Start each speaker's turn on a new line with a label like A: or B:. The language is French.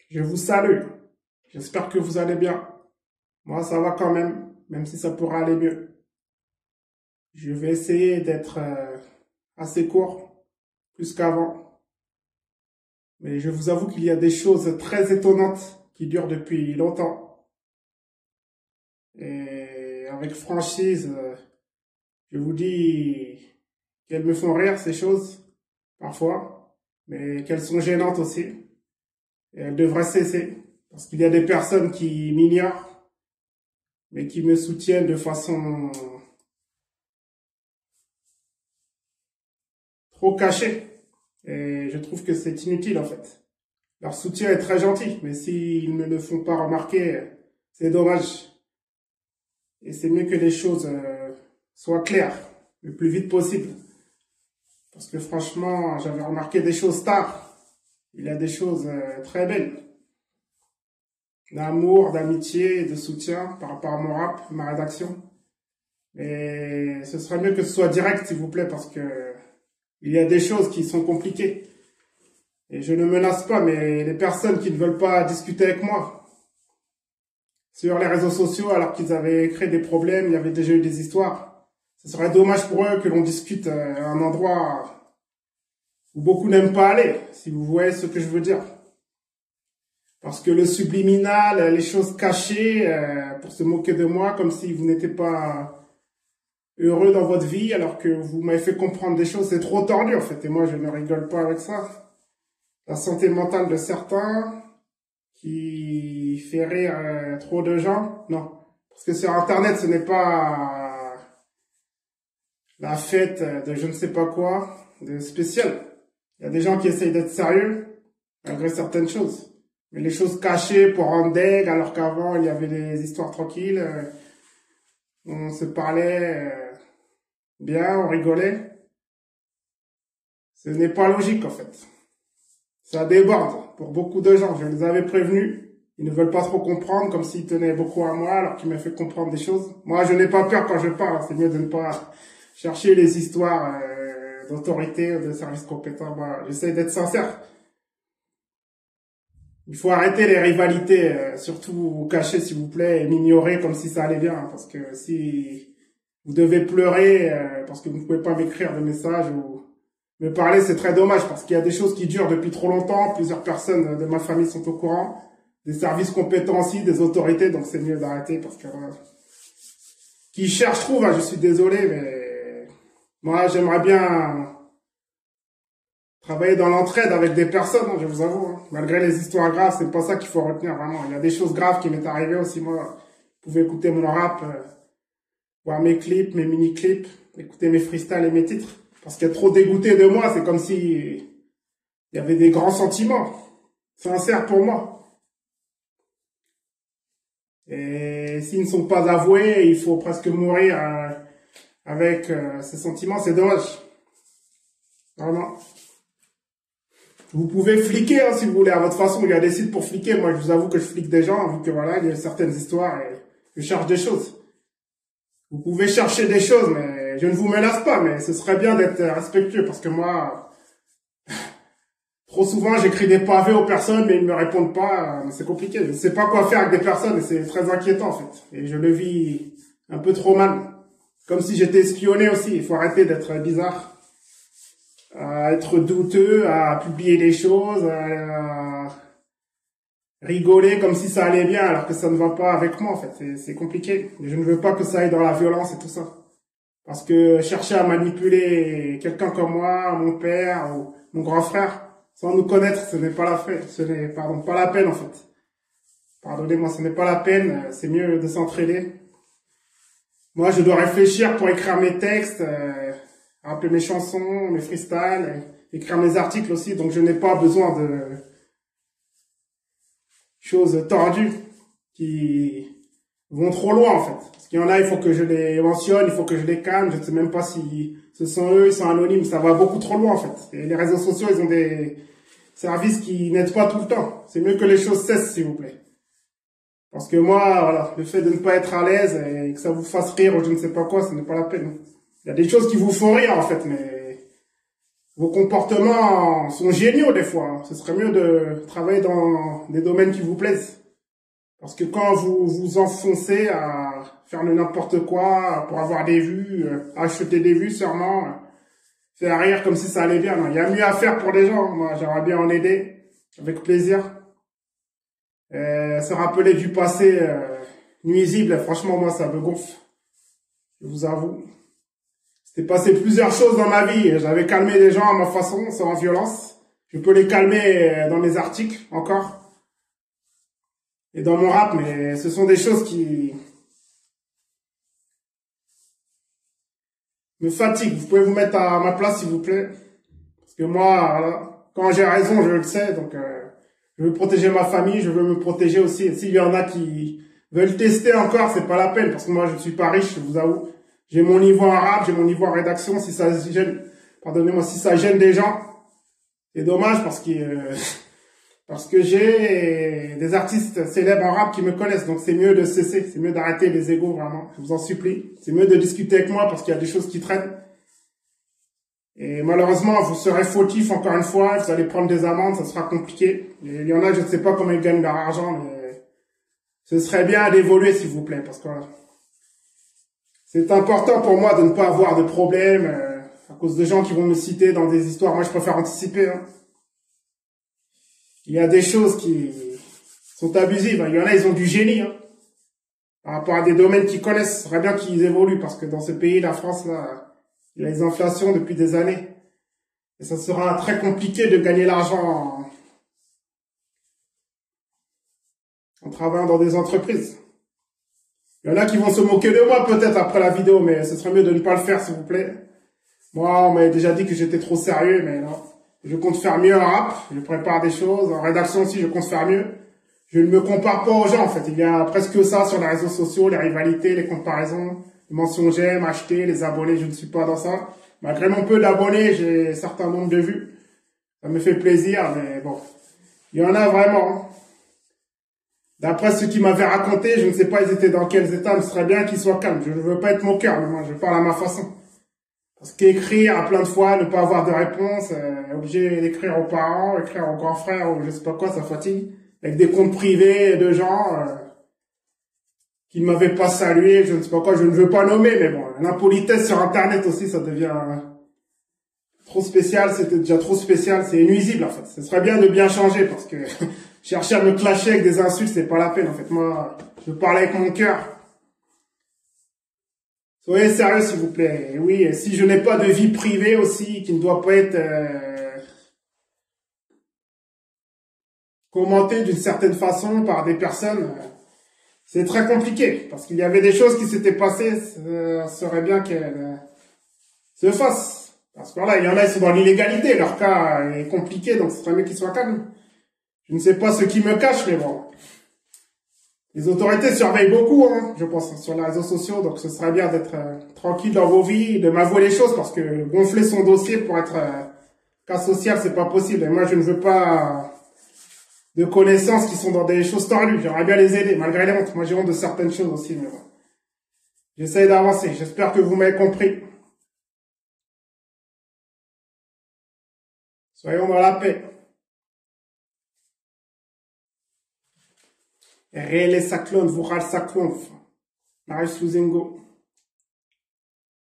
A: Je vous salue. J'espère que vous allez bien. Moi, ça va quand même, même si ça pourrait aller mieux. Je vais essayer d'être assez court, plus qu'avant. Mais je vous avoue qu'il y a des choses très étonnantes qui durent depuis longtemps. Et avec franchise, je vous dis qu'elles me font rire, ces choses, parfois, mais qu'elles sont gênantes aussi. Et elles devraient cesser, parce qu'il y a des personnes qui m'ignorent, mais qui me soutiennent de façon trop cachée. Et je trouve que c'est inutile en fait. Leur soutien est très gentil, mais s'ils ne le font pas remarquer, c'est dommage. Et c'est mieux que les choses soient claires le plus vite possible. Parce que franchement, j'avais remarqué des choses tard. Il y a des choses très belles. D'amour, d'amitié et de soutien par rapport à mon rap, ma rédaction. Mais ce serait mieux que ce soit direct, s'il vous plaît, parce que il y a des choses qui sont compliquées. Et je ne menace pas, mais les personnes qui ne veulent pas discuter avec moi sur les réseaux sociaux, alors qu'ils avaient créé des problèmes, il y avait déjà eu des histoires. Ce serait dommage pour eux que l'on discute à un endroit où beaucoup n'aiment pas aller, si vous voyez ce que je veux dire. Parce que le subliminal, les choses cachées, pour se moquer de moi, comme si vous n'étiez pas heureux dans votre vie, alors que vous m'avez fait comprendre des choses, c'est trop tordu en fait, et moi je ne rigole pas avec ça. La santé mentale de certains, qui fait rire trop de gens, non. Parce que sur Internet, ce n'est pas la fête de je ne sais pas quoi, de spécial. Il y a des gens qui essayent d'être sérieux, malgré certaines choses. Mais les choses cachées pour rendre deg, alors qu'avant, il y avait des histoires tranquilles, on se parlait bien, on rigolait. Ce n'est pas logique, en fait. Ça déborde pour beaucoup de gens. Je les avais prévenus. Ils ne veulent pas trop comprendre, comme s'ils tenaient beaucoup à moi, alors qu'ils m'ont fait comprendre des choses. Moi, je n'ai pas peur quand je parle. C'est mieux de ne pas chercher les histoires d'autorité ou de services compétents. Moi, j'essaie d'être sincère. Il faut arrêter les rivalités, surtout vous cacher s'il vous plaît, et m'ignorer comme si ça allait bien. Parce que si vous devez pleurer parce que vous ne pouvez pas m'écrire de messages ou me parler, c'est très dommage parce qu'il y a des choses qui durent depuis trop longtemps. Plusieurs personnes de ma famille sont au courant. Des services compétents aussi, des autorités, donc c'est mieux d'arrêter parce que qui cherche trouve, hein, je suis désolé, mais moi j'aimerais bien travailler dans l'entraide avec des personnes, hein, je vous avoue. Hein. Malgré les histoires graves, c'est pas ça qu'il faut retenir vraiment. Il y a des choses graves qui m'est arrivé aussi, moi. Vous pouvez écouter mon rap, voir mes clips, mes mini-clips, écouter mes freestyles et mes titres. Parce qu'il y a trop dégoûté de moi, c'est comme si il y avait des grands sentiments sincères pour moi. Et s'ils ne sont pas avoués, il faut presque mourir avec ces sentiments, c'est dommage. Vraiment. Vous pouvez fliquer hein, si vous voulez, à votre façon, il y a des sites pour fliquer. Moi, je vous avoue que je flique des gens, vu que voilà, il y a certaines histoires et je cherche des choses. Vous pouvez chercher des choses, mais je ne vous menace pas, mais ce serait bien d'être respectueux, parce que moi, trop souvent, j'écris des pavés aux personnes, mais ils ne me répondent pas. C'est compliqué. Je ne sais pas quoi faire avec des personnes et c'est très inquiétant, en fait. Et je le vis un peu trop mal. Comme si j'étais espionné aussi. Il faut arrêter d'être bizarre, à être douteux, à publier des choses, à rigoler comme si ça allait bien alors que ça ne va pas avec moi, en fait. C'est compliqué. Je ne veux pas que ça aille dans la violence et tout ça. Parce que chercher à manipuler quelqu'un comme moi, mon père ou mon grand frère, sans nous connaître, ce n'est pas la peine. Ce n'est, pardon, pas la peine, en fait. Pardonnez-moi, ce n'est pas la peine. C'est mieux de s'entraider. Moi, je dois réfléchir pour écrire mes textes, rappeler mes chansons, mes freestyles, écrire mes articles aussi. Donc, je n'ai pas besoin de choses tordues qui vont trop loin, en fait. Parce qu'il y en a, il faut que je les mentionne, il faut que je les calme. Je ne sais même pas si ce sont eux, ils sont anonymes. Ça va beaucoup trop loin, en fait. Et les réseaux sociaux, ils ont des services qui n'aident pas tout le temps. C'est mieux que les choses cessent, s'il vous plaît. Parce que moi, voilà, le fait de ne pas être à l'aise et que ça vous fasse rire ou je ne sais pas quoi, ce n'est pas la peine. Il y a des choses qui vous font rire, en fait, mais vos comportements sont géniaux des fois. Ce serait mieux de travailler dans des domaines qui vous plaisent. Parce que quand vous vous enfoncez à faire de n'importe quoi pour avoir des vues, acheter des vues sûrement, faire rire comme si ça allait bien. Non, il y a mieux à faire pour les gens. Moi, j'aimerais bien en aider, avec plaisir. Se rappeler du passé nuisible, franchement, moi, ça me gonfle. Je vous avoue. C'était passé plusieurs choses dans ma vie. J'avais calmé les gens à ma façon, sans violence. Je peux les calmer dans mes articles, encore. Et dans mon rap, mais ce sont des choses qui me fatiguent. Vous pouvez vous mettre à ma place, s'il vous plaît. Parce que moi, voilà, quand j'ai raison, je le sais. Donc, je veux protéger ma famille, je veux me protéger aussi. S'il y en a qui veulent tester encore, c'est pas la peine. Parce que moi, je ne suis pas riche, je vous avoue. J'ai mon niveau en rap, j'ai mon niveau en rédaction. Si ça gêne, pardonnez-moi, si ça gêne des gens, c'est dommage parce que j'ai des artistes célèbres en rap qui me connaissent. Donc c'est mieux de cesser, c'est mieux d'arrêter les égos, vraiment. Je vous en supplie. C'est mieux de discuter avec moi parce qu'il y a des choses qui traînent. Et malheureusement, vous serez fautif encore une fois, vous allez prendre des amendes, ça sera compliqué. Et il y en a, je ne sais pas comment ils gagnent leur argent, mais ce serait bien d'évoluer, s'il vous plaît, parce que c'est important pour moi de ne pas avoir de problème à cause de gens qui vont me citer dans des histoires. Moi, je préfère anticiper. Hein. Il y a des choses qui sont abusives. Il y en a, ils ont du génie. Hein. Par rapport à des domaines qu'ils connaissent, ce serait bien qu'ils évoluent, parce que dans ce pays, la France, là, il y a les inflations depuis des années. Et ça sera très compliqué de gagner l'argent en travaillant dans des entreprises. Il y en a qui vont se moquer de moi peut-être après la vidéo, mais ce serait mieux de ne pas le faire, s'il vous plaît. Moi, on m'avait déjà dit que j'étais trop sérieux, mais non. Je compte faire mieux en rap, je prépare des choses. En rédaction aussi, je compte faire mieux. Je ne me compare pas aux gens, en fait. Il y a presque ça sur les réseaux sociaux, les rivalités, les comparaisons, les mentions j'aime, acheter, les abonnés, je ne suis pas dans ça. Malgré mon peu d'abonnés, j'ai un certain nombre de vues. Ça me fait plaisir, mais bon. Il y en a vraiment. D'après ce qu'ils m'avaient raconté, je ne sais pas ils étaient dans quels états, mais ce serait bien qu'ils soient calmes. Je ne veux pas être moqueur, mais moi, je parle à ma façon. Parce qu'écrire à plein de fois, ne pas avoir de réponse, obligé d'écrire aux parents, écrire aux grands frères, ou je sais pas quoi, ça fatigue. Avec des comptes privés de gens qui ne m'avaient pas salué, je ne sais pas quoi, je ne veux pas nommer, mais bon, l'impolitesse sur Internet aussi, ça devient trop spécial, c'était déjà trop spécial, c'est nuisible en fait. Ce serait bien de bien changer parce que chercher à me clasher avec des insultes, c'est pas la peine en fait. Moi, je parle avec mon cœur. Soyez sérieux s'il vous plaît. Et oui, si je n'ai pas de vie privée aussi, qui ne doit pas être commentée d'une certaine façon par des personnes, c'est très compliqué. Parce qu'il y avait des choses qui s'étaient passées, ça serait bien qu'elles se fassent. Parce que voilà, il y en a, ils sont dans l'illégalité, leur cas est compliqué, donc c'est très mieux qu'ils soient calmes. Je ne sais pas ce qui me cache, mais bon. Les autorités surveillent beaucoup, hein, je pense, sur les réseaux sociaux, donc ce serait bien d'être tranquille dans vos vies, de m'avouer les choses, parce que gonfler son dossier pour être cas social, c'est pas possible. Et moi, je ne veux pas de connaissances qui sont dans des choses tordues. J'aimerais bien les aider, malgré les hontes. Moi, j'ai honte de certaines choses aussi, mais bon. J'essaie d'avancer. J'espère que vous m'avez compris. Soyons dans la paix. Rele Saklon, Vural Saklon, Marius Luzengo.